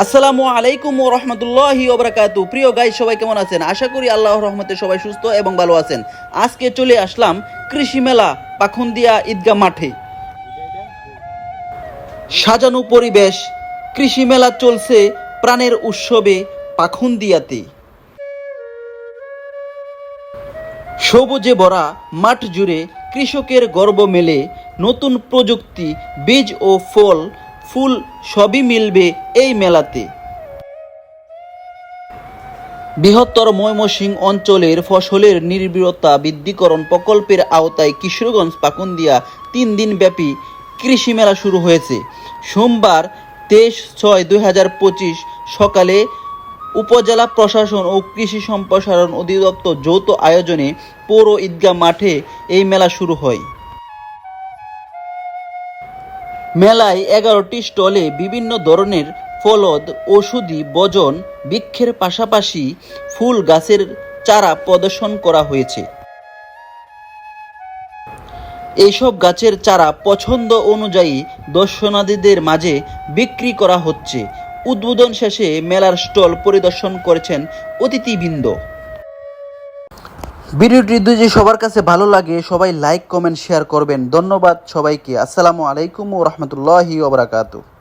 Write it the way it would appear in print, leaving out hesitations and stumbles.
আসসালামু আলাইকুম ওয়া রাহমাতুল্লাহি ওয়া বারাকাতুহু। প্রিয় গাইস, সবাই কেমন আছেন? আশা করি আল্লাহর রহমতে সবাই সুস্থ এবং ভালো আছেন। আজকে চলে আসলাম কৃষি মেলা পাখুন্দিয়া ঈদগাহ মাঠে। সাজানো পরিবেশ, কৃষি মেলা চলছে প্রাণের উৎসবে পাখুন্দিয়াতে। সবুজে ভরা মাঠ জুড়ে কৃষকের গর্ব মেলে। নতুন প্রযুক্তি, বীজ ও ফল ফুল সবই মিলবে এই মেলাতে। বৃহত্তর ময়মনসিংহ অঞ্চলের ফসলের নির্ভরতা বৃদ্ধিকরণ প্রকল্পের আওতায় কিশোরগঞ্জ পাকুন্দিয়া 3 দিনব্যাপী কৃষি মেলা শুরু হয়েছে। সোমবার 23/6/2025 সকালে উপজেলা প্রশাসন ও কৃষি সম্প্রসারণ অধিদপ্তর যৌথ আয়োজনে পৌর ঈদগাহ মাঠে এই মেলা শুরু হয়। মেলায় 11টি স্টলে বিভিন্ন ধরনের ফলদ, ঔষধি, ভোজন, বৃক্ষের পাশাপাশি ফুল গাছের চারা প্রদর্শন করা হয়েছে। এইসব গাছের চারা পছন্দ অনুযায়ী দর্শনার্থীদের মাঝে বিক্রি করা হচ্ছে। উদ্বোধন শেষে মেলার স্টল পরিদর্শন করেছেন অতিথিবৃন্দ। ভিডিওটি যদি সবার কাছে ভালো লাগে সবাই লাইক, কমেন্ট, শেয়ার করবেন। ধন্যবাদ সবাইকে। আসসালামু আলাইকুম ওয়া রাহমাতুল্লাহি ওয়া বারাকাতুহু।